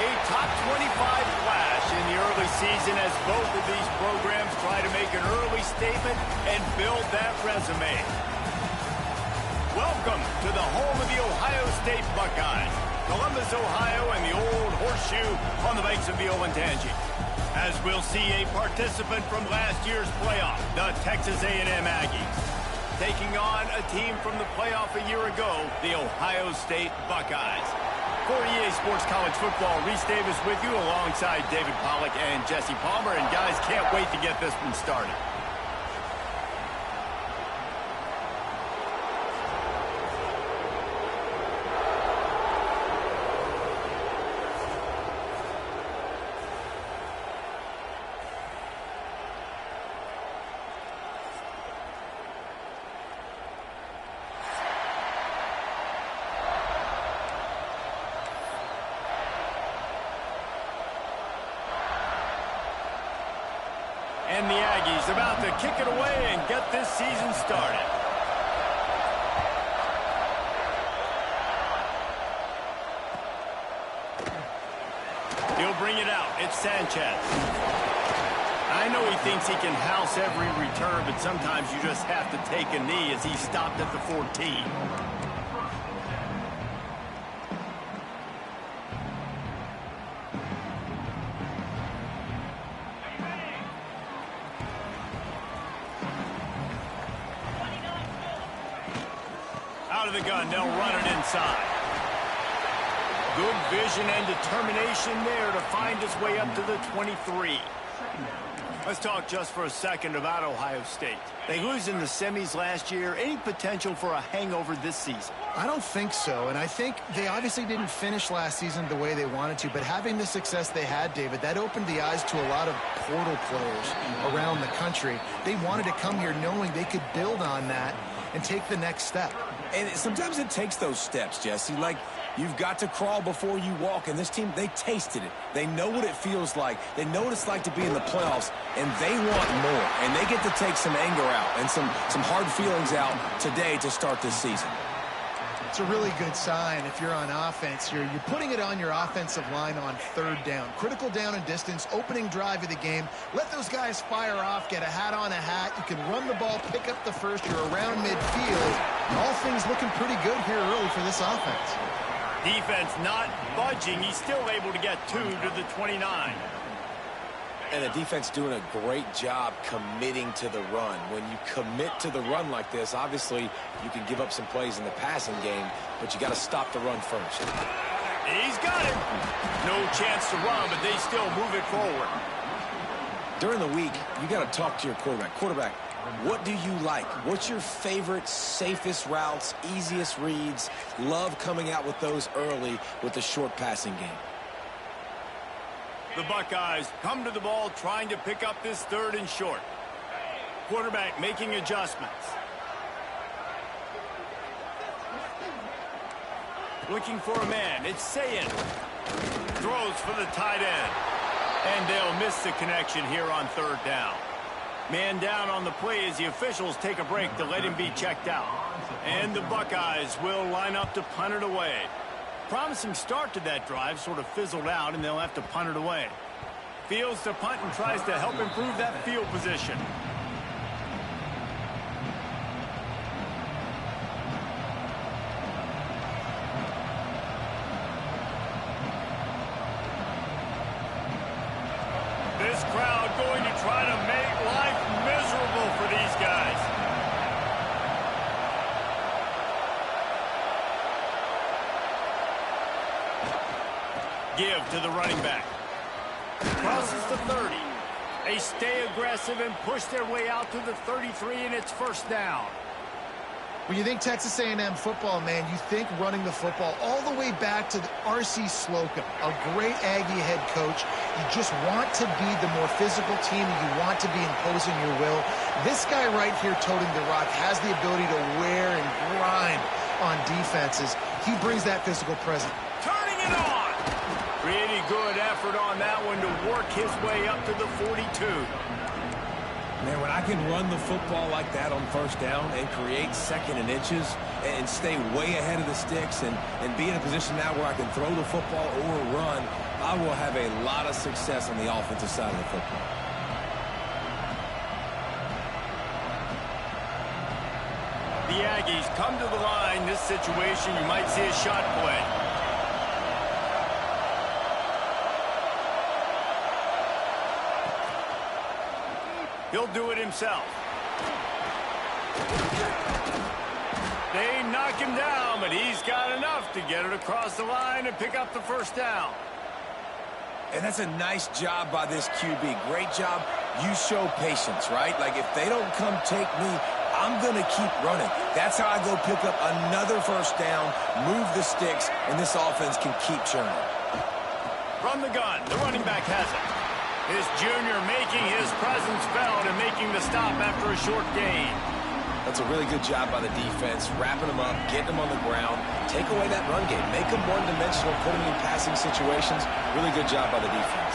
A top 25 flash in the early season as both of these programs try to make an early statement and build that resume. Welcome to the home of the Ohio State Buckeyes, Columbus, Ohio, and the old horseshoe on the banks of the Olentangy. As we'll see a participant from last year's playoff, the Texas A&M Aggies, taking on a team from the playoff a year ago, the Ohio State Buckeyes. For EA Sports College Football, Reese Davis with you alongside David Pollack and Jesse Palmer. And guys, can't wait to get this one started. And the Aggies about to kick it away and get this season started. He'll bring it out. It's Sanchez. I know he thinks he can house every return, but sometimes you just have to take a knee as he stopped at the 14. Out of the gun, they'll run it inside. Good vision and determination there to find his way up to the 23. Let's talk just for a second about Ohio State. They lose in the semis last year. Any potential for a hangover this season? I don't think so, and I think they obviously didn't finish last season the way they wanted to, but having the success they had, David, that opened the eyes to a lot of portal players around the country. They wanted to come here knowing they could build on that and take the next step. And sometimes it takes those steps, Jesse. Like, you've got to crawl before you walk. And this team, they tasted it. They know what it feels like. They know what it's like to be in the playoffs, and they want more. And they get to take some anger out and some hard feelings out today to start this season. It's a really good sign if you're on offense. You're putting it on your offensive line on third down. Critical down and distance, opening drive of the game. Let those guys fire off, get a hat on a hat. You can run the ball, pick up the first. You're around midfield. All things looking pretty good here early for this offense. Defense not budging. He's still able to get 2 to the 29. And the defense doing a great job committing to the run. When you commit to the run like this, obviously you can give up some plays in the passing game, but you got to stop the run first. He's got it. No chance to run, but they still move it forward. During the week, you got to talk to your quarterback. Quarterback, what do you like? What's your favorite, safest routes, easiest reads? Love coming out with those early with the short passing game. The Buckeyes come to the ball trying to pick up this third and short. Quarterback making adjustments. Looking for a man. It's Sayin. Throws for the tight end. And they'll miss the connection here on third down. Man down on the play as the officials take a break to let him be checked out. And the Buckeyes will line up to punt it away. Promising start to that drive, sort of fizzled out, and they'll have to punt it away. Fields to punt and tries to help improve that field position. This crowd going to try to make life miserable for these guys. Give to the running back. Crosses the 30. They stay aggressive and push their way out to the 33, and it's first down. When you think Texas A&M football, man, you think running the football all the way back to the R.C. Slocum, a great Aggie head coach. You just want to be the more physical team, and you want to be imposing your will. This guy right here toting the rock has the ability to wear and grind on defenses. He brings that physical presence. Turning it on. Pretty good effort on that one to work his way up to the 42. Man, when I can run the football like that on first down and create second and inches and stay way ahead of the sticks and be in a position now where I can throw the football or run, I will have a lot of success on the offensive side of the football. The Aggies come to the line. This situation, you might see a shot play. He'll do it himself. They knock him down, but he's got enough to get it across the line and pick up the first down. And that's a nice job by this QB. Great job. You show patience, right? Like, if they don't come take me, I'm going to keep running. That's how I go pick up another first down, move the sticks, and this offense can keep churning. From the gun, the running back has it. His junior making his presence felt and making the stop after a short gain. That's a really good job by the defense, wrapping them up, getting them on the ground, take away that run game, make them one-dimensional, put them in passing situations. Really good job by the defense.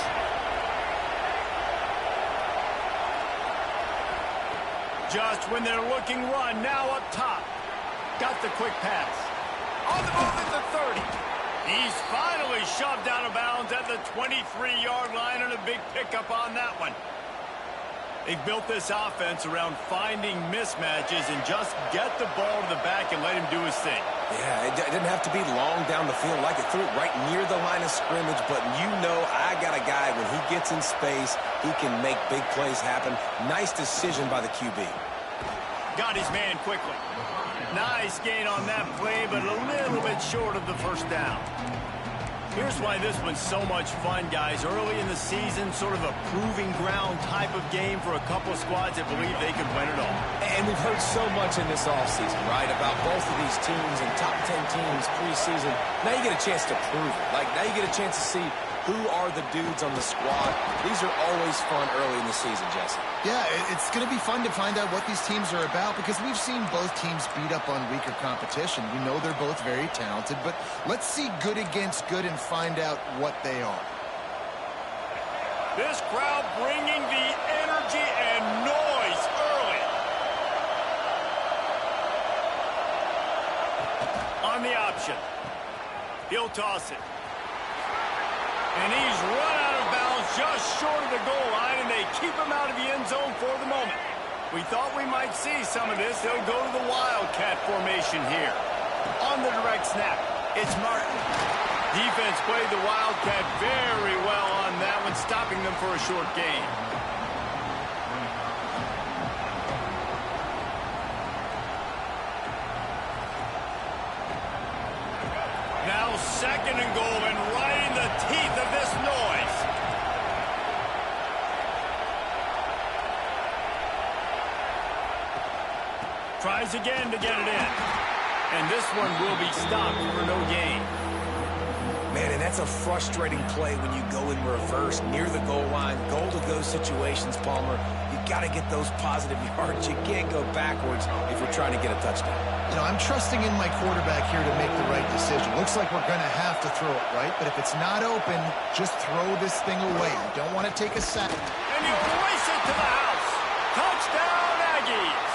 Just when they're looking run, now up top. Got the quick pass. On the move at the 30. He's finally shoved out of bounds at the 23-yard line, and a big pickup on that one. They've built this offense around finding mismatches and just get the ball to the back and let him do his thing. Yeah, it didn't have to be long down the field. Like, it threw it right near the line of scrimmage, but you know I got a guy, when he gets in space, he can make big plays happen. Nice decision by the QB. Got his man quickly. Nice gain on that play, but a little bit short of the first down. Here's why this one's so much fun, guys. Early in the season, sort of a proving ground type of game for a couple of squads that believe they could win it all. And we've heard so much in this offseason, right, about both of these teams and top 10 teams preseason. Now you get a chance to prove it. Like, now you get a chance to see who are the dudes on the squad. These are always fun early in the season, Jesse. Yeah, it's going to be fun to find out what these teams are about, because we've seen both teams beat up on weaker competition. We know they're both very talented, but let's see good against good and find out what they are. This crowd bringing the energy and noise early. On the option. He'll toss it. And he's run out of bounds just short of the goal line, and they keep him out of the end zone for the moment. We thought we might see some of this. They'll go to the Wildcat formation here. On the direct snap, it's Martin. Defense played the Wildcat very well on that one, stopping them for a short gain. Now second and goal, and right in the teeth of this noise. Tries again to get it in. And this one will be stopped for no gain. Man, and that's a frustrating play when you go in reverse near the goal line. Goal-to-go situations, Palmer. You got to get those positive yards. You can't go backwards if you're trying to get a touchdown. You know, I'm trusting in my quarterback here to make the right decision. Looks like we're going to have to throw it, right? But if it's not open, just throw this thing away. You don't want to take a sack. And he'll race it to the house. Touchdown, Aggies.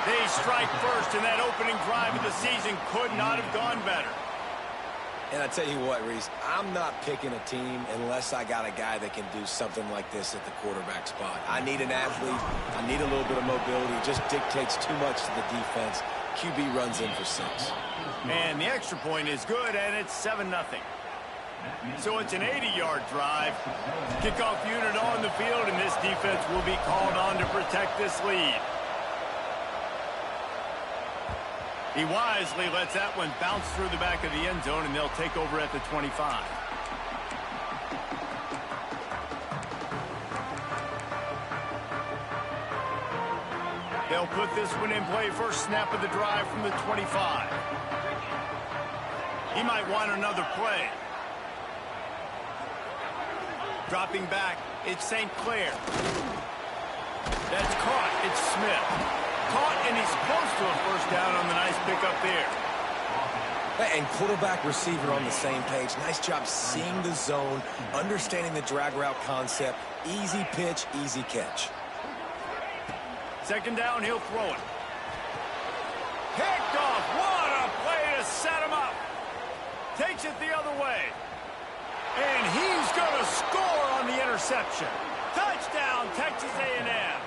They strike first, and that opening drive of the season could not have gone better. And I tell you what, Reese, I'm not picking a team unless I got a guy that can do something like this at the quarterback spot. I need an athlete. I need a little bit of mobility. It just dictates too much to the defense. QB runs in for 6. And the extra point is good, and it's 7-0. So it's an 80-yard drive. Kickoff unit on the field, and this defense will be called on to protect this lead. He wisely lets that one bounce through the back of the end zone, and they'll take over at the 25. They'll put this one in play. First snap of the drive from the 25. He might want another play. Dropping back, it's St. Clair. That's caught. It's Smith. Caught, and he's close to a first down on the nice pickup there. And quarterback receiver on the same page. Nice job seeing the zone, understanding the drag route concept. Easy pitch, easy catch. Second down, he'll throw it. Picked off. What a play to set him up. Takes it the other way. And he's going to score on the interception. Touchdown, Texas A&M.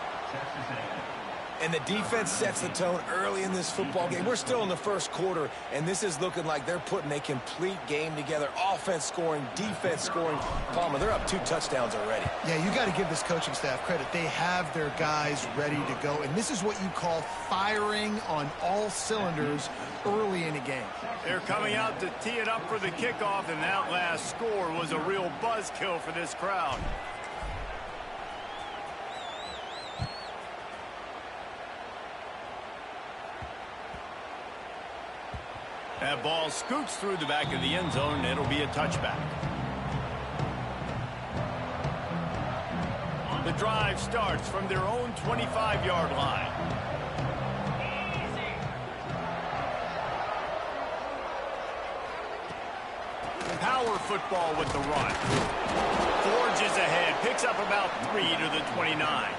And the defense sets the tone early in this football game. We're still in the first quarter, and this is looking like they're putting a complete game together. Offense scoring, defense scoring. Palmer, they're up 2 touchdowns already. Yeah, you got to give this coaching staff credit. They have their guys ready to go, and this is what you call firing on all cylinders early in a game. They're coming out to tee it up for the kickoff, and that last score was a real buzzkill for this crowd. That ball scoots through the back of the end zone, and it'll be a touchback. The drive starts from their own 25-yard line. Power football with the run. Forges ahead, picks up about 3 to the 29.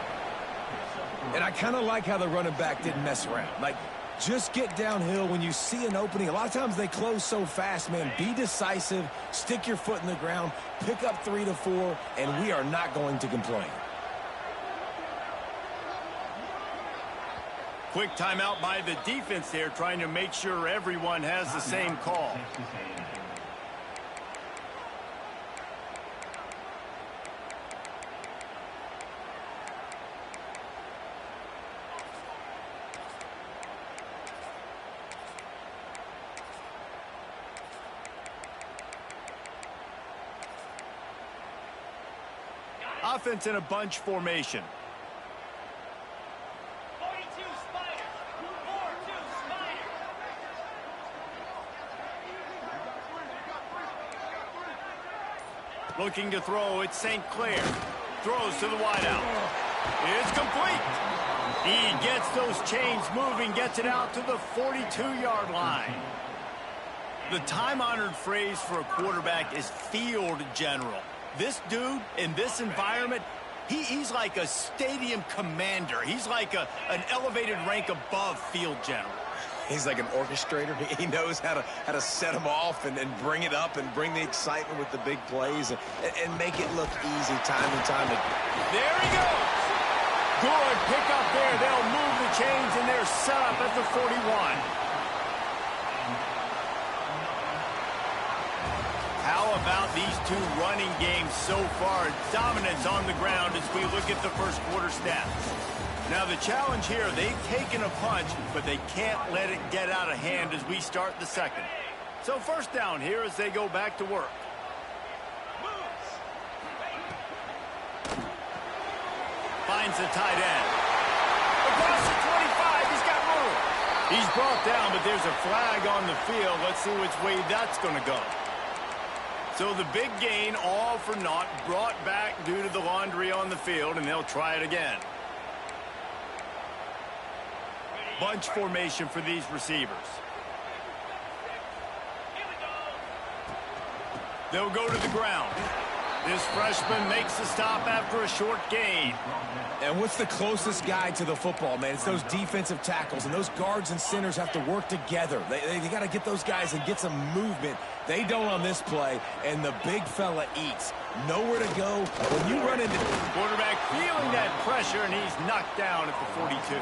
And I kind of like how the running back didn't mess around. Like, just get downhill when you see an opening. A lot of times they close so fast, man. Be decisive, stick your foot in the ground, pick up 3 to 4, and we are not going to complain. Quick timeout by the defense there, trying to make sure everyone has the same call. Offense in a bunch formation. 42 Spiders. 4-2 Spiders. Looking to throw, it's St. Clair. Throws to the wideout. It's complete. He gets those chains moving, gets it out to the 42-yard line. The time-honored phrase for a quarterback is field general. This dude, in this environment, he's like a stadium commander. He's like an elevated rank above field general. He's like an orchestrator. He knows how to set them off and bring it up and bring the excitement with the big plays and make it look easy time and time again. There he goes. Good pick up there. They'll move the chains, and they're set up at the 41. How about these two running games so far? Dominance on the ground as we look at the first quarter stats. Now the challenge here, they've taken a punch, but they can't let it get out of hand as we start the second. So first down here as they go back to work. Finds the tight end. Across the 25, he's got room. He's brought down, but there's a flag on the field. Let's see which way that's going to go. So the big gain, all for naught, brought back due to the laundry on the field, and they'll try it again. Bunch formation for these receivers. They'll go to the ground. This freshman makes the stop after a short gain. And what's the closest guy to the football, man? It's those defensive tackles, and those guards and centers have to work together. They got to get those guys and get some movement. They don't on this play, and the big fella eats. Nowhere to go. When you run into quarterback feeling that pressure, and he's knocked down at the 42.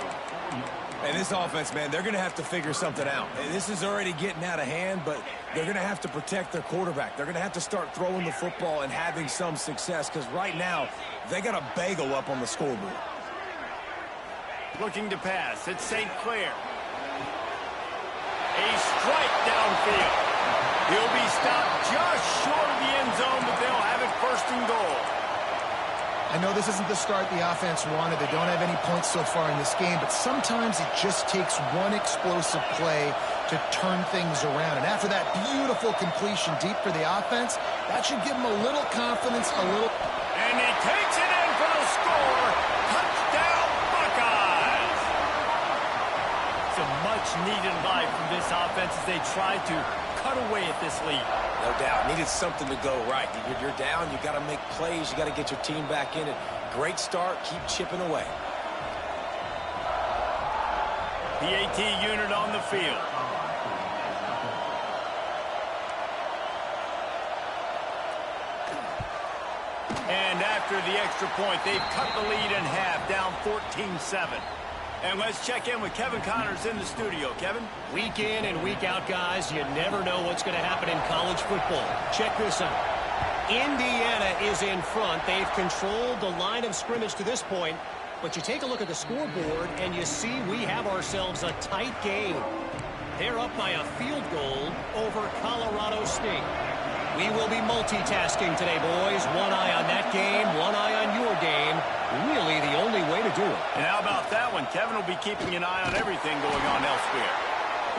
And this offense, man, they're going to have to figure something out. This is already getting out of hand, but they're going to have to protect their quarterback. They're going to have to start throwing the football and having some success, because right now they got a bagel up on the scoreboard. Looking to pass. It's St. Clair. A strike downfield. He'll be stopped just short of the end zone, but they'll have it first and goal. I know this isn't the start the offense wanted. They don't have any points so far in this game, but sometimes it just takes one explosive play to turn things around. And after that beautiful completion deep for the offense, that should give them a little confidence, a little... And he takes it in for the score. Touchdown, Buckeyes! Some much-needed life from this offense as they try to cut away at this lead. No doubt. Needed something to go right. You're down. You got to make plays. You got to get your team back in it. Great start. Keep chipping away. PAT unit on the field. And after the extra point, they've cut the lead in half, down 14-7. And let's check in with Kevin Connors in the studio. Kevin? Week in and week out, guys, you never know what's going to happen in college football. Check this out. Indiana is in front. They've controlled the line of scrimmage to this point. But you take a look at the scoreboard, and you see we have ourselves a tight game. They're up by a field goal over Colorado State. We will be multitasking today, boys. One eye on that game, one eye on your game. Really the only way to do it. And how about that one? Kevin will be keeping an eye on everything going on elsewhere.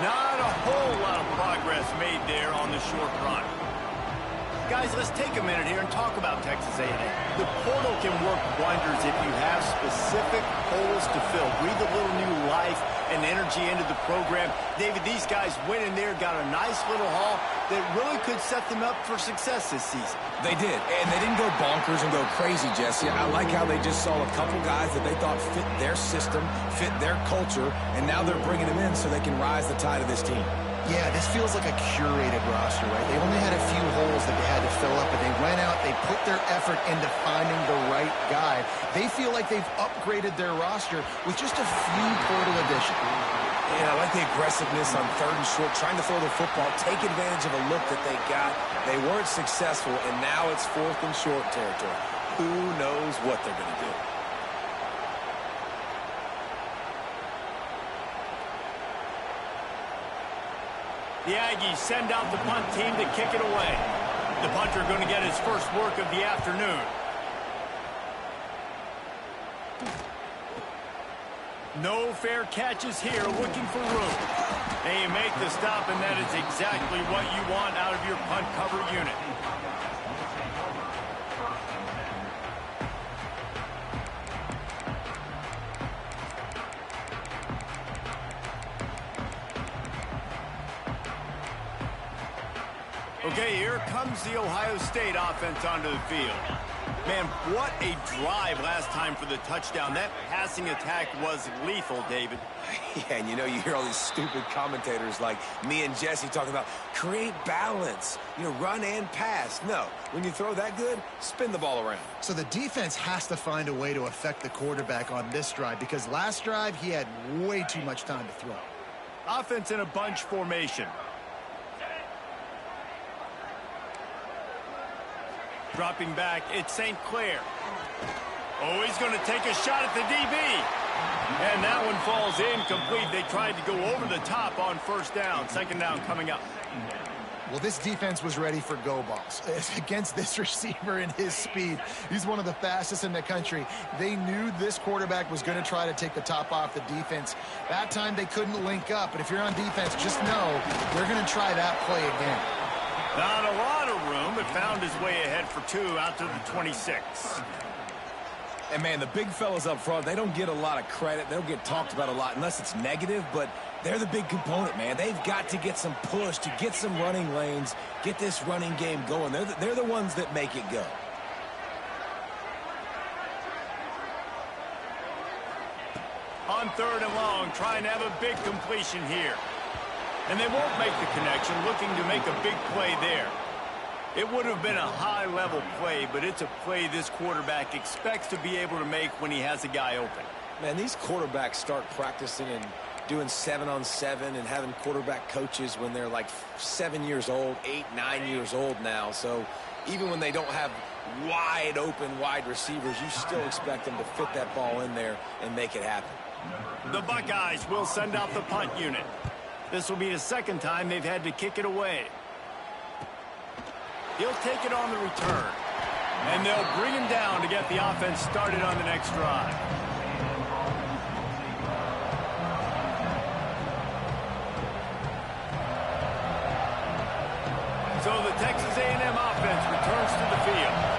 Not a whole lot of progress made there on the short run. Guys, let's take a minute here and talk about Texas A&M. The portal can work wonders if you have specific holes to fill. Breathe a little new life and energy into the program. David, these guys went in there, got a nice little haul that really could set them up for success this season. They did, and they didn't go bonkers and go crazy, Jesse. I like how they just saw a couple guys that they thought fit their system, fit their culture, and now they're bringing them in so they can rise the tide of this team. Yeah, this feels like a curated roster, right? They only had a few holes that they had to fill up, but they went out, they put their effort into finding the right guy. They feel like they've upgraded their roster with just a few portal additions. Yeah, I like the aggressiveness on 3rd and short, trying to throw the football, take advantage of a look that they got. They weren't successful, and now it's 4th and short territory. Who knows what they're going to do? The Aggies send out the punt team to kick it away. The punter going to get his first work of the afternoon. No fair catches here, looking for room. And you make the stop, and that is exactly what you want out of your punt cover unit. Okay, here comes the Ohio State offense onto the field. Man, what a drive last time for the touchdown. That passing attack was lethal, David. Yeah, and you know, you hear all these stupid commentators like me and Jesse talking about create balance, you know, run and pass. No, when you throw that good, spin the ball around. So the defense has to find a way to affect the quarterback on this drive because last drive he had way too much time to throw. Offense in a bunch formation. Dropping back, it's St. Clair. Oh, he's going to take a shot at the DB. And that one falls incomplete. They tried to go over the top on 1st down. 2nd down coming up. Well, this defense was ready for go balls. Against this receiver and his speed, he's one of the fastest in the country. They knew this quarterback was going to try to take the top off the defense. That time they couldn't link up. But if you're on defense, just know they're going to try that play again. Not a lot of room, but found his way ahead for 2 out to the 26. And, man, the big fellas up front, they don't get a lot of credit. They don't get talked about a lot unless it's negative, but they're the big component, man. They've got to get some push, to get some running lanes, get this running game going. They're the ones that make it go. On 3rd and long, trying to have a big completion here. And they won't make the connection, looking to make a big play there. It would have been a high-level play, but it's a play this quarterback expects to be able to make when he has a guy open. Man, these quarterbacks start practicing and doing 7-on-7 and having quarterback coaches when they're like 7 years old, 8, 9 years old now. So even when they don't have wide open wide receivers, you still expect them to fit that ball in there and make it happen. The Buckeyes will send out the punt unit. This will be the 2nd time they've had to kick it away. He'll take it on the return. And they'll bring him down to get the offense started on the next drive. So the Texas A&M offense returns to the field.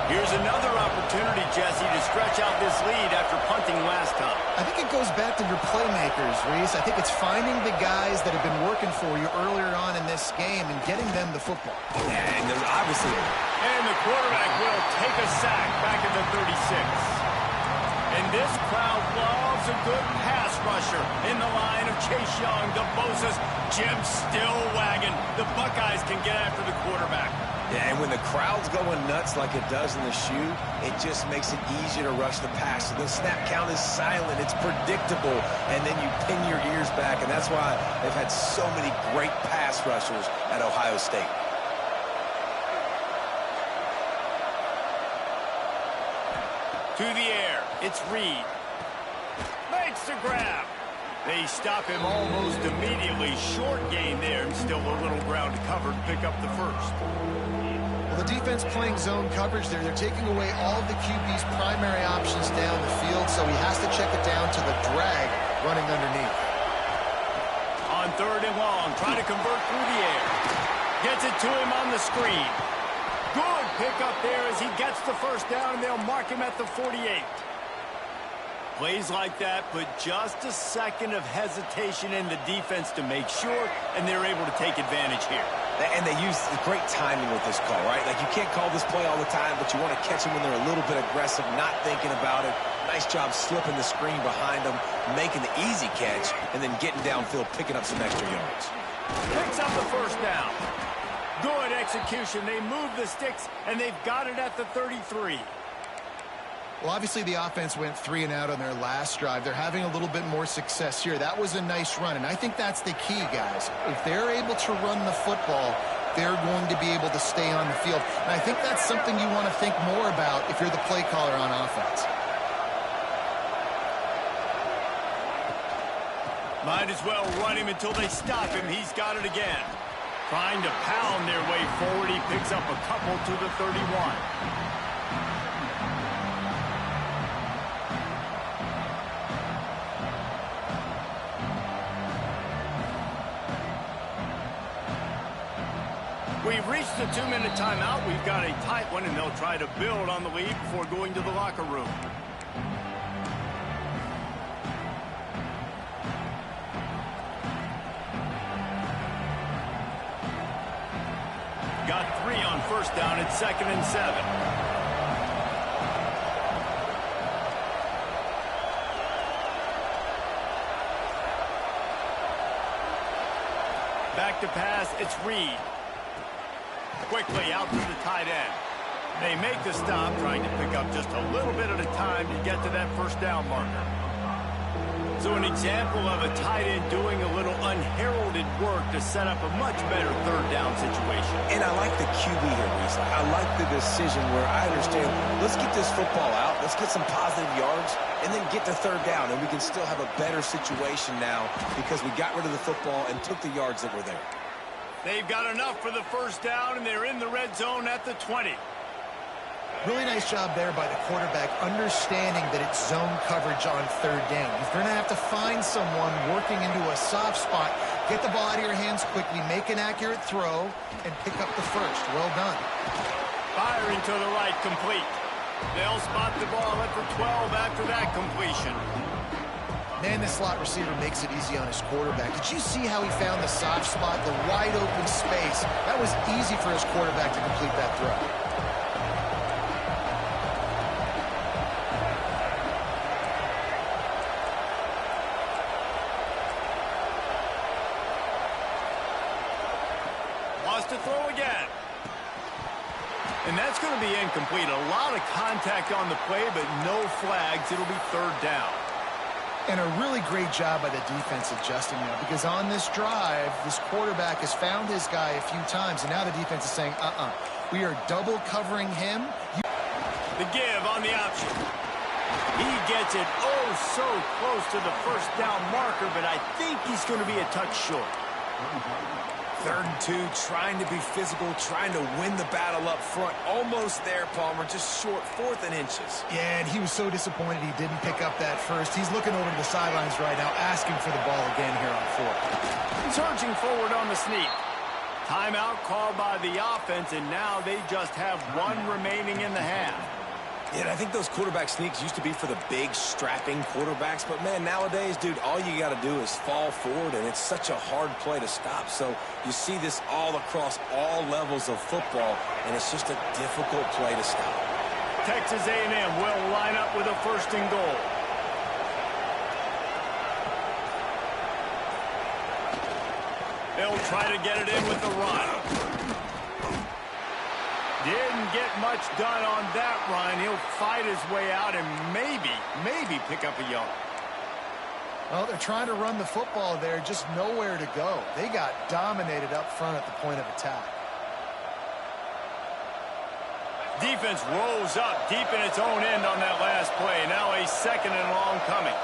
Here's another opportunity, Jesse, to stretch out this lead after punting last time. I think it goes back to your playmakers, Reese. I think it's finding the guys that have been working for you earlier on in this game and getting them the football. And there's obviously... And the quarterback will take a sack back at the 36. And this crowd loves a good pass rusher in the line of Chase Young, the Bosa's. Jim still wagging. The Buckeyes can get after the quarterback. Yeah, and when the crowd's going nuts like it does in the shoe, it just makes it easier to rush the pass. So the snap count is silent. It's predictable. And then you pin your ears back. And that's why they've had so many great pass rushers at Ohio State. To the air. It's Reed. Makes the grab. They stop him almost immediately. Short gain there, and still a little ground to cover to pick up the first. Well, the defense playing zone coverage there. They're taking away all of the QB's primary options down the field, so he has to check it down to the drag running underneath. On 3rd and long, trying to convert through the air. Gets it to him on the screen. Good pickup there as he gets the first down, and they'll mark him at the 48. Plays like that put just a second of hesitation in the defense to make sure, and they're able to take advantage here. And they use great timing with this call, right? Like, you can't call this play all the time, but you want to catch them when they're a little bit aggressive, not thinking about it. Nice job slipping the screen behind them, making the easy catch, and then getting downfield, picking up some extra yards. Picks up the first down. Good execution. They move the sticks, and they've got it at the 33. Well, obviously the offense went 3 and out on their last drive. They're having a little bit more success here. That was a nice run, and I think that's the key, guys. If they're able to run the football, they're going to be able to stay on the field. And I think that's something you want to think more about if you're the play caller on offense. Might as well run him until they stop him. He's got it again. Trying to pound their way forward. He picks up a couple to the 31. We've reached the 2-minute timeout. We've got a tight one, and they'll try to build on the lead before going to the locker room. Got 3 on first down. It's 2nd and 7. Back to pass. It's Reed. Quickly out to the tight end. They make the stop, trying to pick up just a little bit at a time to get to that first down marker. So an example of a tight end doing a little unheralded work to set up a much better 3rd down situation. And I like the QB here, Reese. I like the decision where I understand, let's get this football out, let's get some positive yards, and then get to 3rd down, and we can still have a better situation now because we got rid of the football and took the yards that were there. They've got enough for the first down, and they're in the red zone at the 20. Really nice job there by the quarterback, understanding that it's zone coverage on 3rd down. You're going to have to find someone working into a soft spot, get the ball out of your hands quickly, make an accurate throw, and pick up the first. Well done. Firing to the right, complete. They'll spot the ball at the 12 after that completion. Man, this slot receiver makes it easy on his quarterback. Did you see how he found the soft spot, the wide open space? That was easy for his quarterback to complete that throw. Lost to throw again. And that's going to be incomplete. A lot of contact on the play, but no flags. It'll be 3rd down. And a really great job by the defense adjusting now, because on this drive, this quarterback has found his guy a few times, and now the defense is saying, we are double covering him. The give on the option. He gets it so close to the first down marker, but I think he's going to be a touch short. 3rd and 2, trying to be physical, trying to win the battle up front. Almost there, Palmer, just short, 4th and inches. Yeah, and he was so disappointed he didn't pick up that first. He's looking over to the sidelines right now, asking for the ball again here on 4th. Surging forward on the sneak. Timeout called by the offense, and now they just have 1 remaining in the half. Yeah, and I think those quarterback sneaks used to be for the big, strapping quarterbacks. But, man, nowadays, dude, all you got to do is fall forward, and it's such a hard play to stop. So you see this all across all levels of football, and it's just a difficult play to stop. Texas A&M will line up with a first and goal. They'll try to get it in with the run. Didn't get much done on that run. He'll fight his way out and maybe pick up a yard. Well, they're trying to run the football there, just nowhere to go. They got dominated up front at the point of attack. Defense rolls up deep in its own end on that last play. Now a second and long coming.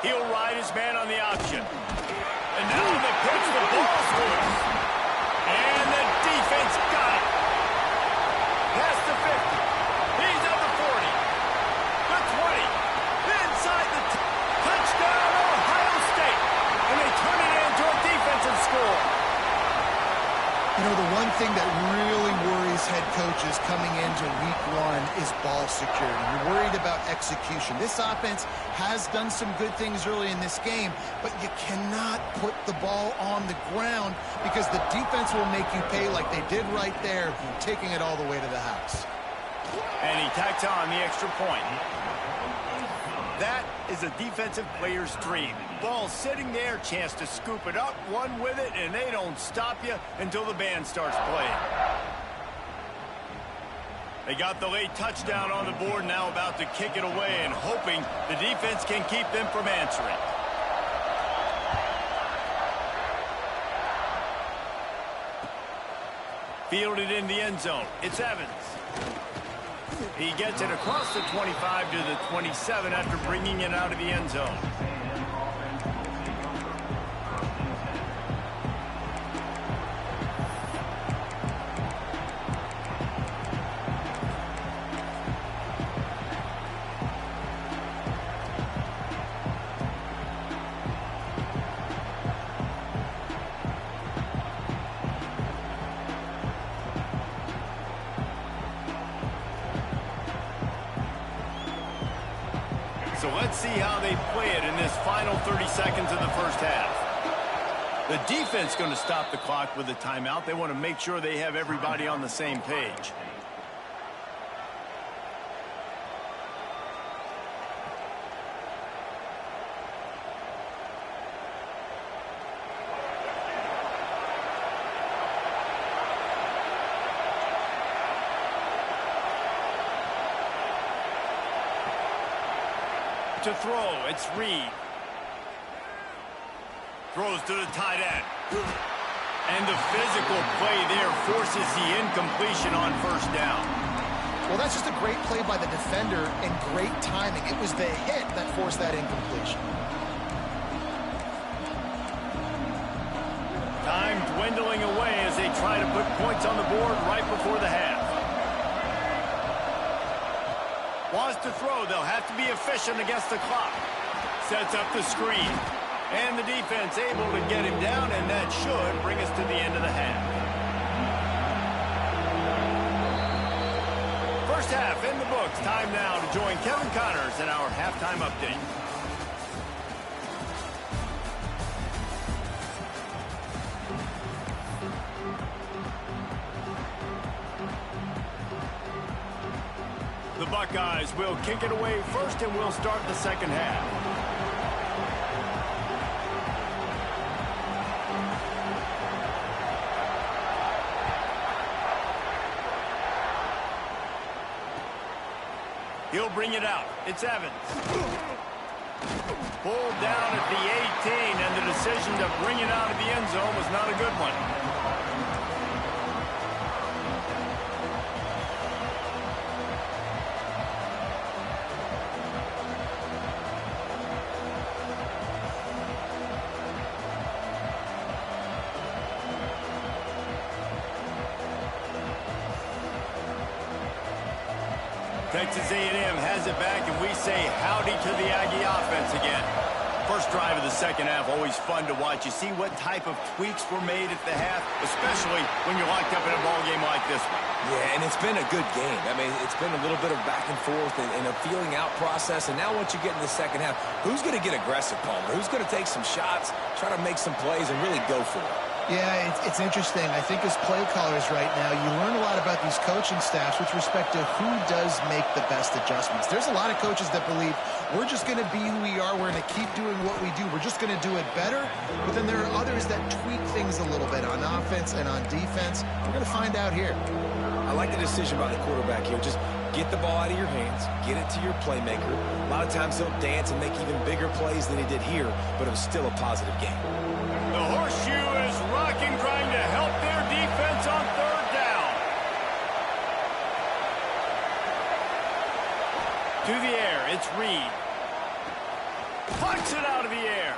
He'll ride his man on the option. And now on the pitch, the ball's loose. And the defense got it. Past the 50. He's at the 40. The 20. Inside the touchdown, Ohio State. And they turn it into a defensive score. You know, the one thing that really worries head coaches coming into week one is ball security. You're worried about execution. This offense has done some good things early in this game, but you cannot put the ball on the ground because the defense will make you pay like they did right there, taking it all the way to the house. And he tacks on the extra point. That is a defensive player's dream. Ball sitting there, chance to scoop it up, one with it, and they don't stop you until the band starts playing. They got the late touchdown on the board, now about to kick it away and hoping the defense can keep them from answering. Fielded in the end zone. It's Evans. He gets it across the 25 to the 27 after bringing it out of the end zone. So let's see how they play it in this final 30 seconds of the first half. The defense going to stop the clock with a timeout. They want to make sure they have everybody on the same page. To throw, it's Reed. Throws to the tight end. And the physical play there forces the incompletion on first down. Well, that's just a great play by the defender and great timing. It was the hit that forced that incompletion. Time dwindling away as they try to put points on the board right before the half. Wants to throw. They'll have to be efficient against the clock. Sets up the screen. And the defense able to get him down, and that should bring us to the end of the half. First half in the books. Time now to join Kevin Connors in our halftime update. The Buckeyes will kick it away first, and we'll start the second half. He'll bring it out. It's Evans. Pulled down at the 18, and the decision to bring it out of the end zone was not a good one. Texas A&M has it back, and we say howdy to the Aggie offense again. First drive of the second half, always fun to watch. You see what type of tweaks were made at the half, especially when you're locked up in a ball game like this one. Yeah, and it's been a good game. I mean, it's been a little bit of back and forth and a feeling out process. And now once you get in the second half, who's going to get aggressive, Palmer? Who's going to take some shots, try to make some plays, and really go for it? Yeah, it's interesting. I think as play callers right now, you learn a lot about these coaching staffs with respect to who does make the best adjustments. There's a lot of coaches that believe we're just going to be who we are. We're going to keep doing what we do. We're just going to do it better. But then there are others that tweak things a little bit on offense and on defense. We're going to find out here. I like the decision by the quarterback here. Just get the ball out of your hands, get it to your playmaker. A lot of times he'll dance and make even bigger plays than he did here, but it was still a positive game. The horseshoe is rocking, trying to help their defense on third down. To the air, it's Reed. Punts it out of the air.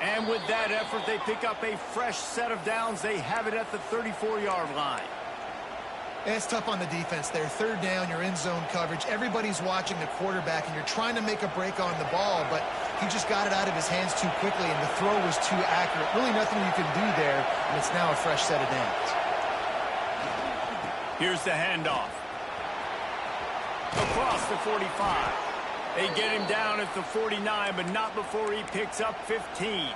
And with that effort, they pick up a fresh set of downs. They have it at the 34-yard line. It's tough on the defense there. Third down, you're in zone coverage. Everybody's watching the quarterback, and you're trying to make a break on the ball, but he just got it out of his hands too quickly, and the throw was too accurate. Really nothing you can do there, and it's now a fresh set of downs. Here's the handoff. Across the 45. They get him down at the 49, but not before he picks up 15.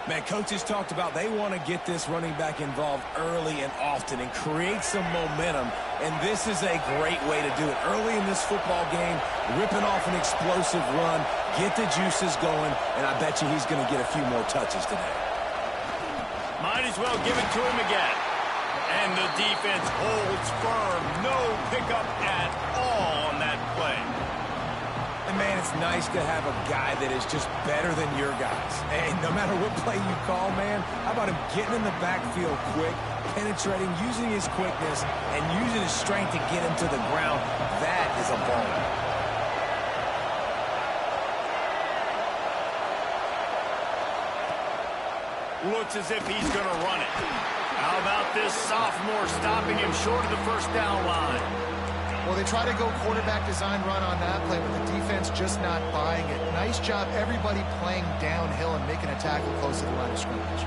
Man, coaches talked about they want to get this running back involved early and often and create some momentum, and this is a great way to do it. Early in this football game, ripping off an explosive run, get the juices going, and I bet you he's going to get a few more touches today. Might as well give it to him again. And the defense holds firm. No pickup at all on that play. And, man, it's nice to have a guy that is just better than your guys. And no matter what play you call, man, how about him getting in the backfield quick, penetrating, using his quickness, and using his strength to get him to the ground? That is a ball. Looks as if he's going to run it. How about this sophomore stopping him short of the first down line? Well, they try to go quarterback design run on that play, but the defense just not buying it. Nice job, everybody playing downhill and making a tackle close to the line of scrimmage.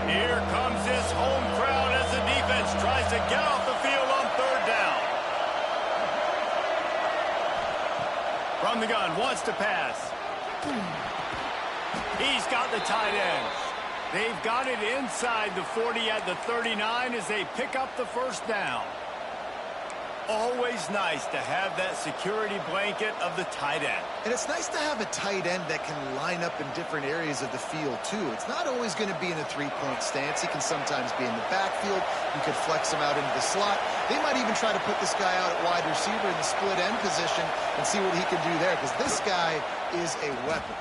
Here comes this home crowd as the defense tries to get off the field on third down. From the gun, wants to pass. He's got the tight end. They've got it inside the 40 at the 39 as they pick up the first down. Always nice to have that security blanket of the tight end. And it's nice to have a tight end that can line up in different areas of the field, too. It's not always going to be in a three-point stance. He can sometimes be in the backfield. You could flex him out into the slot. They might even try to put this guy out at wide receiver in the split end position and see what he can do there, because this guy is a weapon.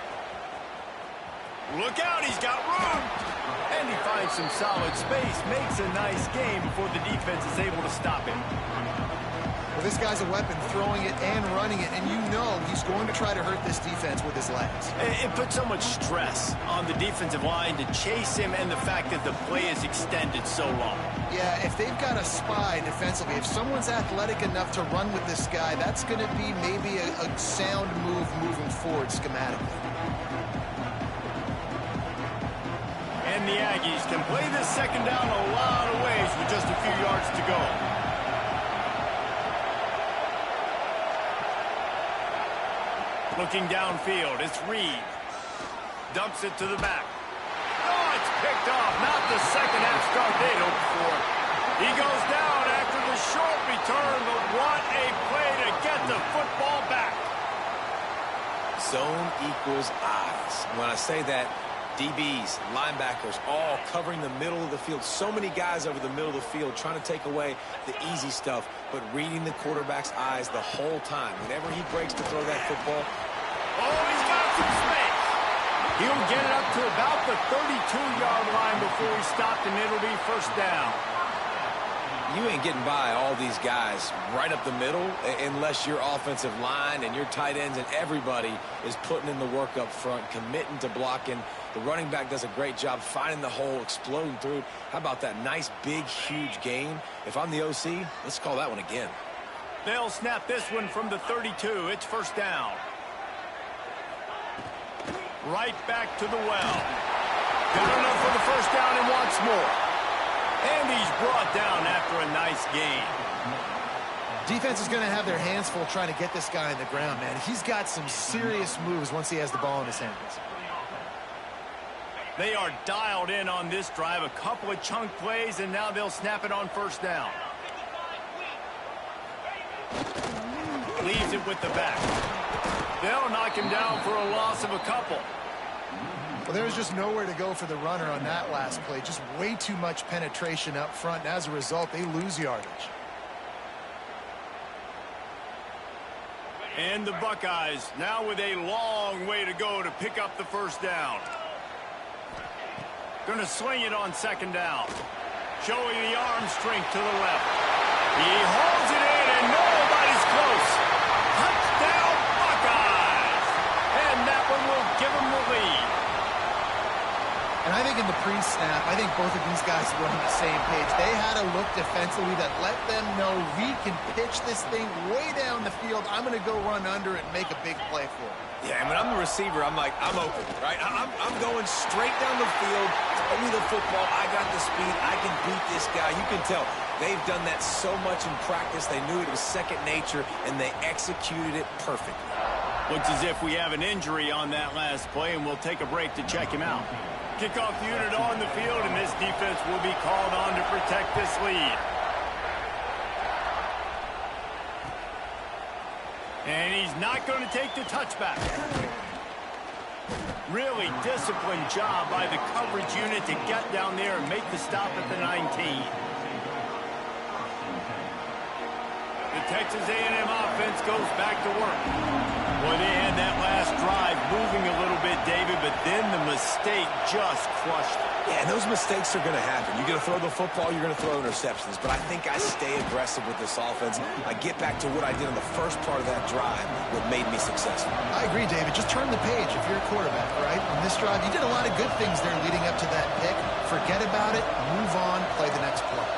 Look out, he's got room. And he finds some solid space, makes a nice game before the defense is able to stop him. Well, this guy's a weapon, throwing it and running it, and you know he's going to try to hurt this defense with his legs. It puts so much stress on the defensive line to chase him and the fact that the play is extended so long. Yeah, if they've got a spy defensively, if someone's athletic enough to run with this guy, that's going to be maybe a sound move moving forward schematically. And the Aggies can play this second down a lot of ways with just a few yards to go. Looking downfield, it's Reed. Dumps it to the back. Oh, it's picked off. Not the second half start they'd hoped for. He goes down after the short return, but what a play to get the football back. Zone equals eyes. When I say that, DBs, linebackers, all covering the middle of the field. So many guys over the middle of the field trying to take away the easy stuff, but reading the quarterback's eyes the whole time. Whenever he breaks to throw that football. Oh, he's got some space. He'll get it up to about the 32-yard line before he's stopped, and it'll be first down. You ain't getting by all these guys right up the middle unless your offensive line and your tight ends and everybody is putting in the work up front, committing to blocking. The running back does a great job finding the hole, exploding through. How about that nice, big, huge gain? If I'm the OC, let's call that one again. They'll snap this one from the 32. It's first down. Right back to the well. Got enough for the first down and wants more. And he's brought down after a nice gain. Defense is going to have their hands full trying to get this guy on the ground, man. He's got some serious moves once he has the ball in his hands. They are dialed in on this drive. A couple of chunk plays, and now they'll snap it on first down. Leaves it with the back. They'll knock him down for a loss of a couple. Well, there was just nowhere to go for the runner on that last play. Just way too much penetration up front, and as a result, they lose yardage. And the Buckeyes now with a long way to go to pick up the first down. Going to swing it on second down. Showing the arm strength to the left. He holds it in, and nobody's close. Touchdown, Buckeyes! And that one will give them the lead. And I think in the pre-snap, I think both of these guys were on the same page. They had a look defensively that let them know we can pitch this thing way down the field. I'm going to go run under it and make a big play for it. Yeah, and when I'm the receiver, I'm like, I'm open, right? I'm going straight down the field. Give me the football. I got the speed. I can beat this guy. You can tell they've done that so much in practice. They knew it was second nature, and they executed it perfectly. Looks as if we have an injury on that last play, and we'll take a break to check him out. Kickoff unit on the field, and this defense will be called on to protect this lead. And he's not going to take the touchback. Really disciplined job by the coverage unit to get down there and make the stop at the 19. The Texas A&M offense goes back to work. Boy, they had that last drive moving a little bit, David, but then the mistake just crushed it. Yeah, and those mistakes are going to happen. You're going to throw the football, you're going to throw interceptions. But I think I stay aggressive with this offense. I get back to what I did in the first part of that drive, what made me successful. I agree, David. Just turn the page if you're a quarterback, right? On this drive, you did a lot of good things there leading up to that pick. Forget about it, move on, play the next play.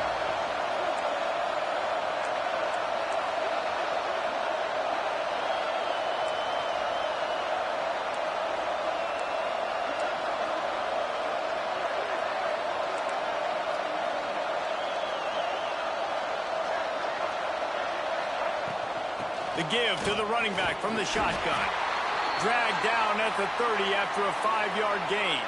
The give to the running back from the shotgun. Dragged down at the 30 after a 5-yard gain.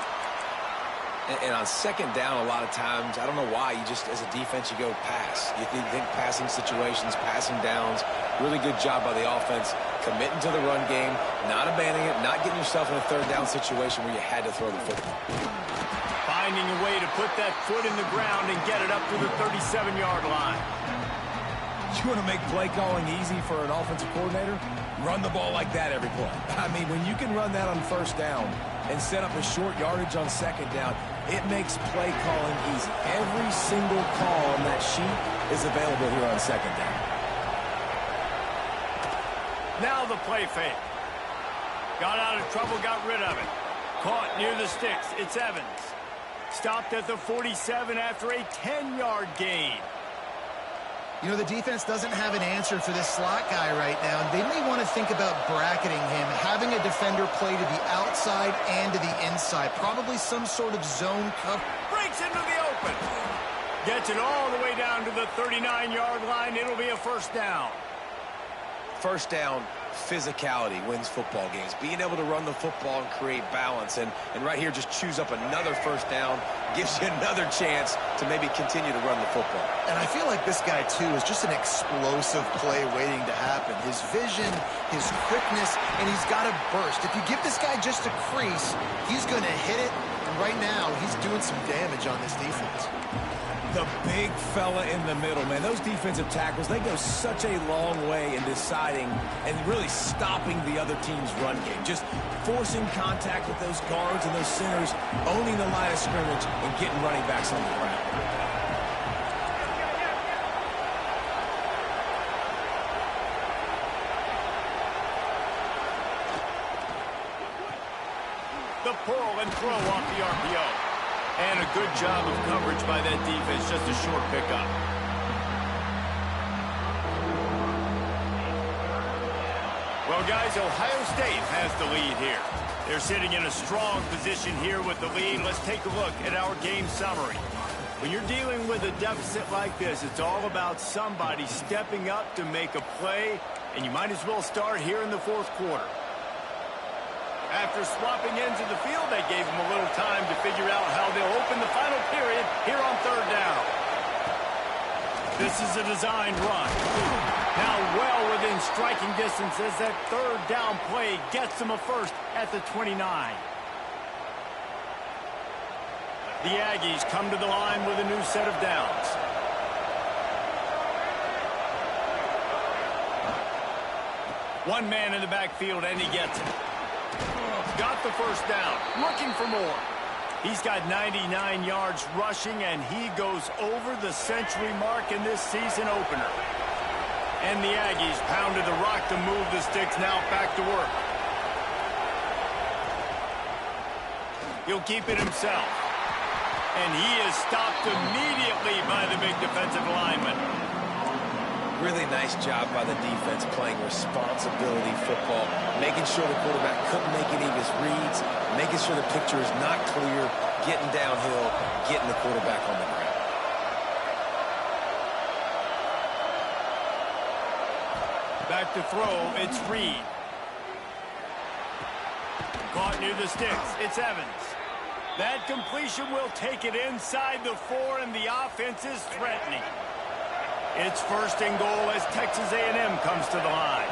And on second down, a lot of times, I don't know why, you just, as a defense, you go pass. You think passing situations, passing downs. Really good job by the offense, committing to the run game, not abandoning it, not getting yourself in a third down situation where you had to throw the football. Finding a way to put that foot in the ground and get it up to the 37-yard line. You want to make play calling easy for an offensive coordinator? Run the ball like that every play. I mean, when you can run that on first down and set up a short yardage on second down, it makes play calling easy. Every single call on that sheet is available here on second down. Now the play fake. Got out of trouble, got rid of it. Caught near the sticks. It's Evans. Stopped at the 47 after a 10-yard gain. You know, the defense doesn't have an answer for this slot guy right now. They may want to think about bracketing him, having a defender play to the outside and to the inside. Probably some sort of zone cover. Breaks into the open. Gets it all the way down to the 39-yard line. It'll be a first down. First down, physicality wins football games. Being able to run the football and create balance. And right here, just choose up another first down. Gives you another chance to maybe continue to run the football. And I feel like this guy, too, is just an explosive play waiting to happen. His vision, his quickness, and he's got a burst. If you give this guy just a crease, he's going to hit it. And right now, he's doing some damage on this defense. The big fella in the middle, man. Those defensive tackles, they go such a long way in deciding and really stopping the other team's run game. Just forcing contact with those guards and those centers, owning the line of scrimmage, and getting running backs on the ground. The pull and throw off the RPO. And a good job of coverage by that defense. Just a short pickup. Well, guys, Ohio State has the lead here. They're sitting in a strong position here with the lead. Let's take a look at our game summary. When you're dealing with a deficit like this, it's all about somebody stepping up to make a play, and you might as well start here in the fourth quarter. After swapping ends of the field, they gave them a little time to figure out how they'll open the final period here on third down. This is a designed run. Now well within striking distance as that third down play gets them a first at the 29. The Aggies come to the line with a new set of downs. One man in the backfield, and he gets it. Got the first down, looking for more. He's got 99 yards rushing, and he goes over the century mark in this season opener. And the Aggies pounded the rock to move the sticks, now back to work. He'll keep it himself. And he is stopped immediately by the big defensive lineman. Really nice job by the defense playing responsibility football, making sure the quarterback couldn't make any of his reads, making sure the picture is not clear, getting downhill, getting the quarterback on the ground. Back to throw, it's Reed. Caught near the sticks, it's Evans. That completion will take it inside the 4, and the offense is threatening. It's first and goal as Texas A&M comes to the line.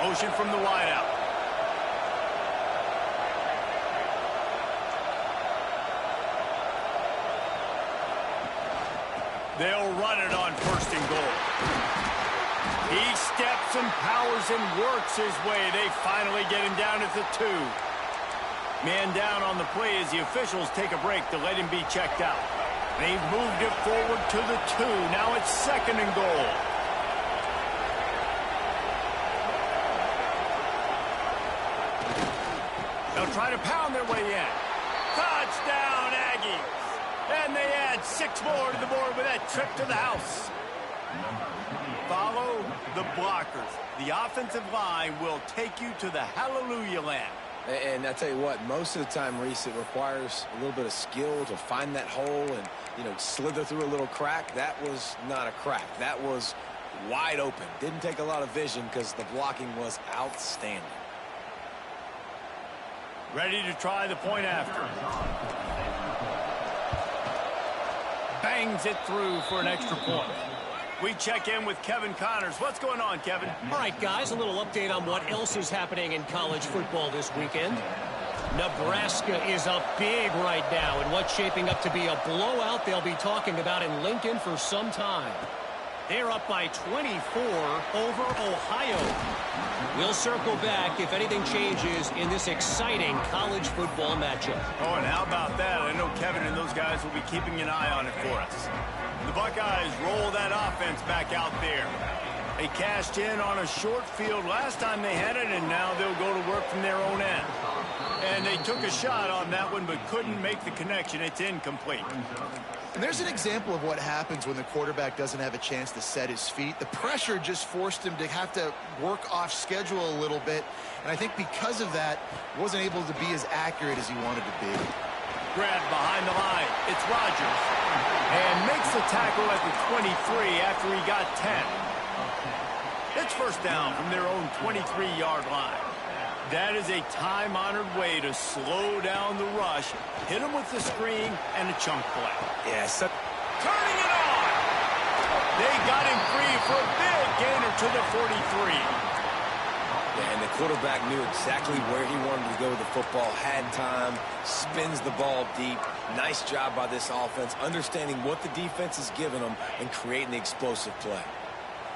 Motion from the wideout. They'll run it on first and goal. He steps and powers and works his way. They finally get him down at the 2. Man down on the play as the officials take a break to let him be checked out. They've moved it forward to the 2. Now it's second and goal. They'll try to pound their way in. Touchdown, Aggies. And they add 6 more to the board with that trip to the house. Follow the blockers. The offensive line will take you to the hallelujah land. And I tell you what, most of the time, Reese, it requires a little bit of skill to find that hole and, slither through a little crack. That was not a crack. That was wide open. Didn't take a lot of vision because the blocking was outstanding. Ready to try the point after. Bangs it through for an extra point. We check in with Kevin Connors. What's going on, Kevin? All right, guys, a little update on what else is happening in college football this weekend. Nebraska is up big right now in what's shaping up to be a blowout they'll be talking about in Lincoln for some time. They're up by 24 over Ohio. We'll circle back if anything changes in this exciting college football matchup. Oh, and how about that? I know Kevin and those guys will be keeping an eye on it for us. The Buckeyes roll that offense back out there. They cashed in on a short field last time they had it, and now they'll go to work from their own end. And they took a shot on that one but couldn't make the connection. It's incomplete. And there's an example of what happens when the quarterback doesn't have a chance to set his feet. The pressure just forced him to have to work off schedule a little bit. And I think because of that, wasn't able to be as accurate as he wanted to be. Grab behind the line. It's Rodgers. And makes the tackle at the 23 after he got 10. It's first down from their own 23-yard line. That is a time-honored way to slow down the rush, hit him with the screen, and a chunk play. Yes. Turning it on! They got him free for a big gainer to the 43. Yeah, and the quarterback knew exactly where he wanted to go with the football, had time, spins the ball deep. Nice job by this offense, understanding what the defense is giving them and creating the explosive play.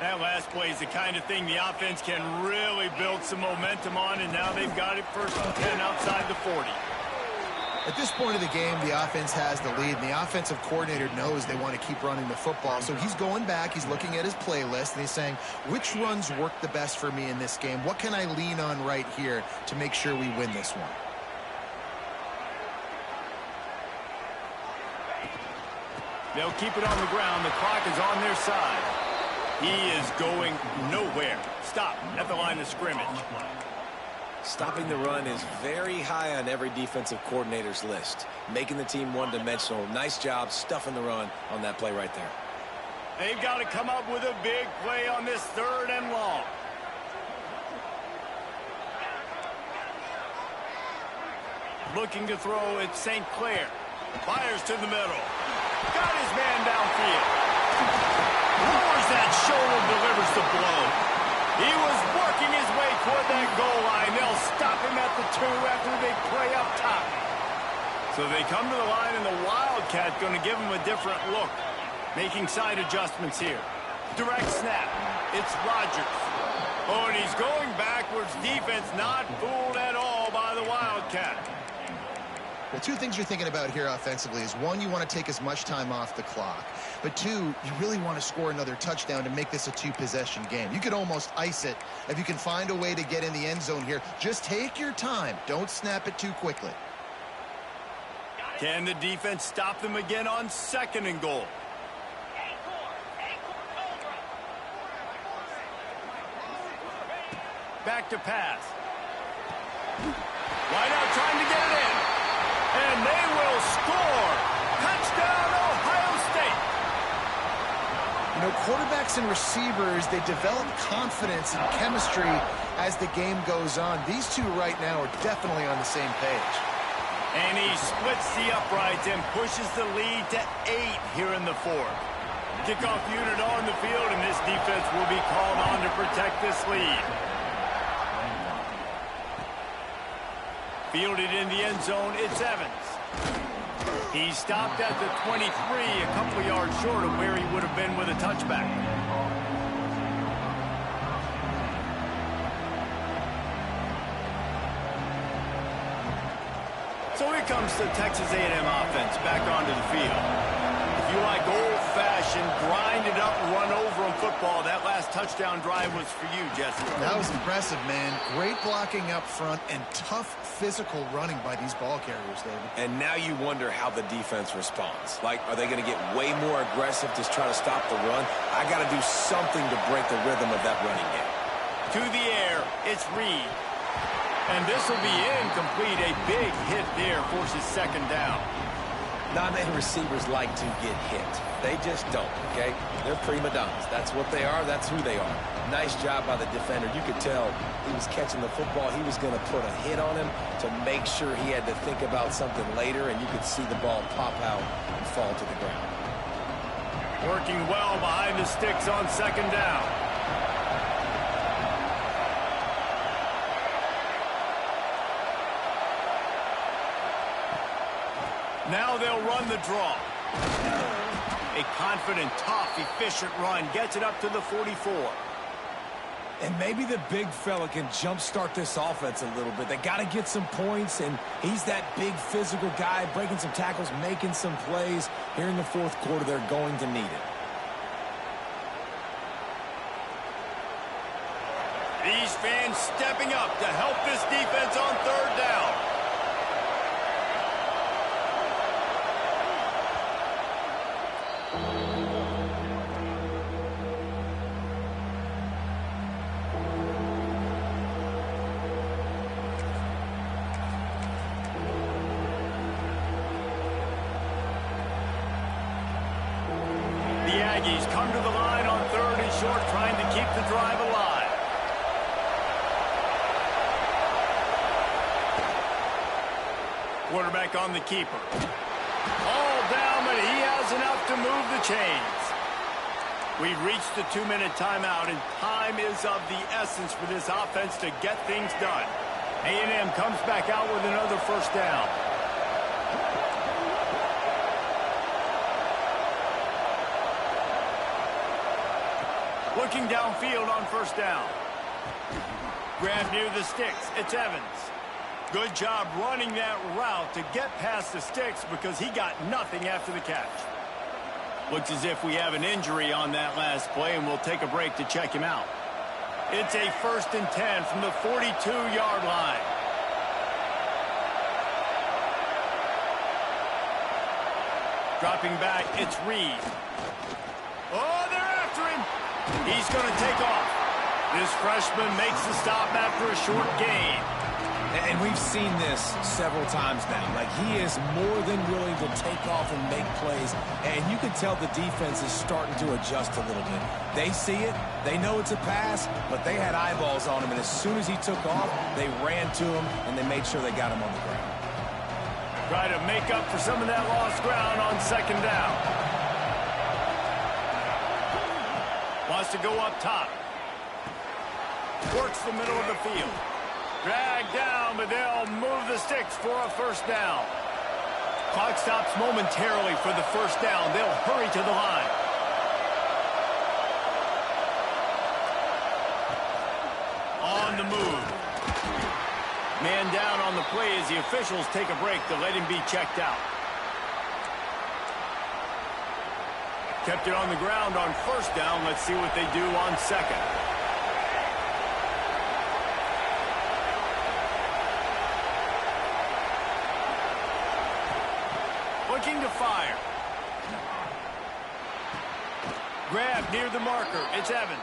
That last play is the kind of thing the offense can really build some momentum on, and now they've got it first and 10 outside the 40. At this point of the game, the offense has the lead, and the offensive coordinator knows they want to keep running the football. So he's going back, he's looking at his playlist, and he's saying, which runs work the best for me in this game? What can I lean on right here to make sure we win this one? They'll keep it on the ground. The clock is on their side. He is going nowhere. Stop at the line of scrimmage. Stopping the run is very high on every defensive coordinator's list. Making the team one-dimensional. Nice job stuffing the run on that play right there. They've got to come up with a big play on this third and long. looking to throw at St. Clair. Fires to the middle. Got his man downfield. Lowers that shoulder, delivers the blow. He was working his way toward that goal line. They'll stop him at the 2 after the big play up top. So they come to the line, and the Wildcat going to give him a different look. Making side adjustments here. Direct snap. It's Rodgers. Oh, and he's going backwards. Defense not fooled at all by the Wildcat. Well, two things you're thinking about here offensively is, one, you want to take as much time off the clock. But two, you really want to score another touchdown to make this a 2-possession game. You could almost ice it if you can find a way to get in the end zone here. Just take your time. Don't snap it too quickly. Can the defense stop them again on 2nd and goal? Back to pass. Wide out trying to get it in. And they will score. Touchdown, Ohio State. You know, quarterbacks and receivers, they develop confidence and chemistry as the game goes on. These two right now are definitely on the same page. And he splits the uprights and pushes the lead to 8 here in the 4th. Kickoff unit on the field, and this defense will be called on to protect this lead. Fielded in the end zone, it's Evans. He stopped at the 23, a couple of yards short of where he would have been with a touchback. So here comes the Texas A&M offense back onto the field. If you like old-fashioned, grind-it-up, run-over-'em football, that last touchdown drive was for you, Jesse. That was impressive, man. Great blocking up front and tough physical running by these ball carriers, David. And now you wonder how the defense responds. Like, are they going to get way more aggressive to try to stop the run? I got to do something to break the rhythm of that running game. To the air, it's Reed. And this will be incomplete. A big hit there forces 2nd down. Not many receivers like to get hit. They just don't, okay? They're prima donnas. That's what they are. That's who they are. Nice job by the defender. You could tell he was catching the football. He was going to put a hit on him to make sure he had to think about something later, and you could see the ball pop out and fall to the ground. Working well behind the sticks on 2nd down. Now they'll run the draw. A confident, tough, efficient run gets it up to the 44. And maybe the big fella can jumpstart this offense a little bit. They got to get some points, and he's that big physical guy, breaking some tackles, making some plays. Here in the 4th quarter, they're going to need it. These fans stepping up to help this defense on 3rd down. Aggies come to the line on 3rd and short, trying to keep the drive alive. Quarterback on the keeper. All down, but he has enough to move the chains. We've reached the 2-minute timeout, and time is of the essence for this offense to get things done. A&M comes back out with another 1st down. Looking downfield on 1st down. Grab near the sticks. It's Evans. Good job running that route to get past the sticks because he got nothing after the catch. Looks as if we have an injury on that last play, and we'll take a break to check him out. It's a 1st and 10 from the 42-yard line. Dropping back, it's Reed. Oh, they're after him. He's going to take off. This freshman makes the stop after a short gain. And we've seen this several times now. Like, he is more than willing to take off and make plays. And you can tell the defense is starting to adjust a little bit. They see it. They know it's a pass, but they had eyeballs on him. And as soon as he took off, they ran to him, and they made sure they got him on the ground. Try to make up for some of that lost ground on second down. Wants to go up top. Works the middle of the field. Dragged down, but they'll move the sticks for a first down. Clock stops momentarily for the first down. They'll hurry to the line. On the move. Man down on the play as the officials take a break to let him be checked out. Kept it on the ground on first down. Let's see what they do on second. Looking to fire. Grab near the marker. It's Evans.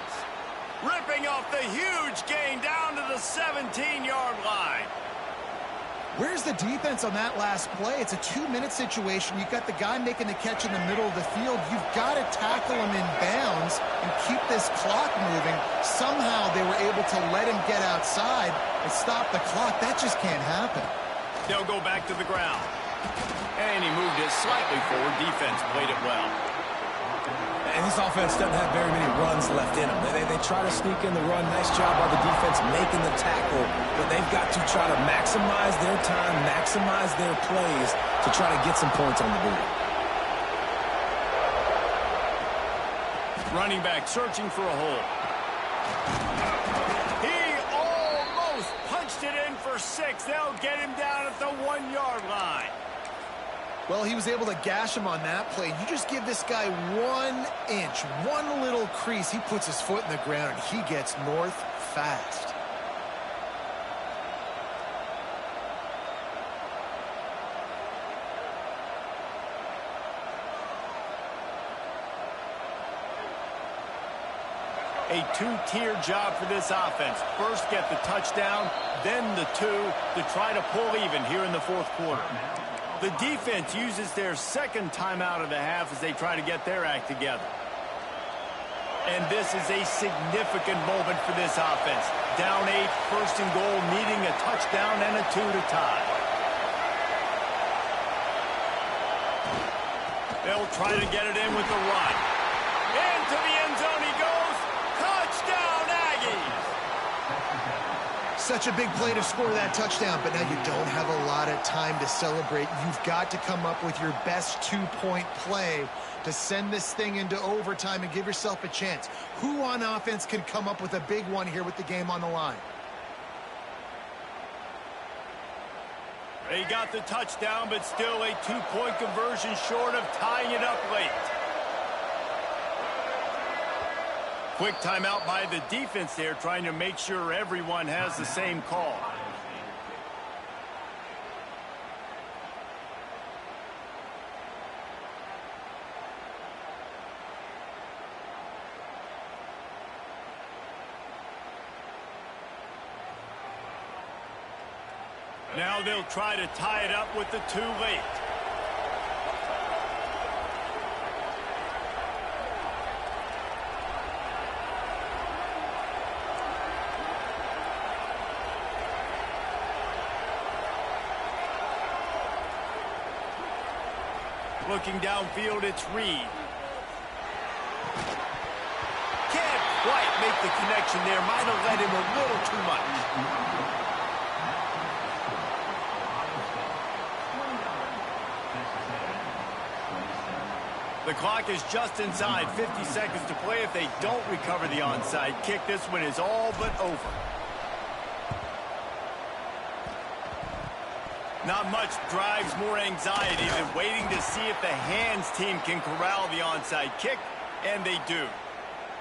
Ripping off the huge gain down to the 17-yard line. Where's the defense on that last play? It's a 2-minute situation. You've got the guy making the catch in the middle of the field. You've got to tackle him in bounds and keep this clock moving. Somehow they were able to let him get outside and stop the clock. That just can't happen. They'll go back to the ground. And he moved it slightly forward. Defense played it well. And this offense doesn't have very many runs left in them. They try to sneak in the run. Nice job by the defense making the tackle. But they've got to try to maximize their time, maximize their plays to try to get some points on the board. Running back searching for a hole. He almost punched it in for 6. They'll get him down at the 1-yard line. Well, he was able to gash him on that play. You just give this guy 1 inch, one little crease. He puts his foot in the ground, and he gets north fast. A 2-tier job for this offense. First get the touchdown, then the 2 to try to pull even here in the fourth quarter. The defense uses their second timeout of the half as they try to get their act together. And this is a significant moment for this offense. Down 8, first and goal, needing a touchdown and a 2 to tie. They'll try to get it in with the run. Into the end zone he goes. Touchdown, Aggies! Such a big play to score that touchdown, but now you don't have a lot of time to celebrate. You've got to come up with your best 2-point play to send this thing into overtime and give yourself a chance. Who on offense can come up with a big one here with the game on the line? They got the touchdown, but still a 2-point conversion short of tying it up late. Quick timeout by the defense there, trying to make sure everyone has the same call. Now they'll try to tie it up with the 2 late. Looking downfield, it's Reed. Can't quite make the connection there. Might have led him a little too much. The clock is just inside. 50 seconds to play. If they don't recover the onside kick, this one is all but over. Not much drives more anxiety than waiting to see if the hands team can corral the onside kick, and they do.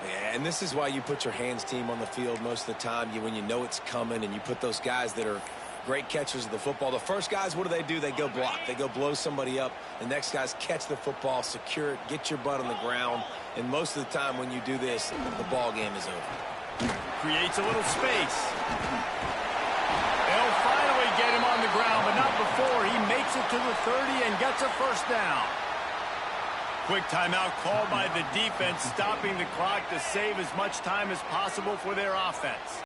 Yeah, and this is why you put your hands team on the field most of the time, when you know it's coming, and you put those guys that are great catchers of the football. The first guys, what do? They go block. They go blow somebody up. The next guys catch the football, secure it, get your butt on the ground, and most of the time when you do this, the ball game is over. Creates a little space. They'll finally get him on the ground, but not before he makes it to the 30 and gets a first down. Quick timeout called by the defense, stopping the clock to save as much time as possible for their offense.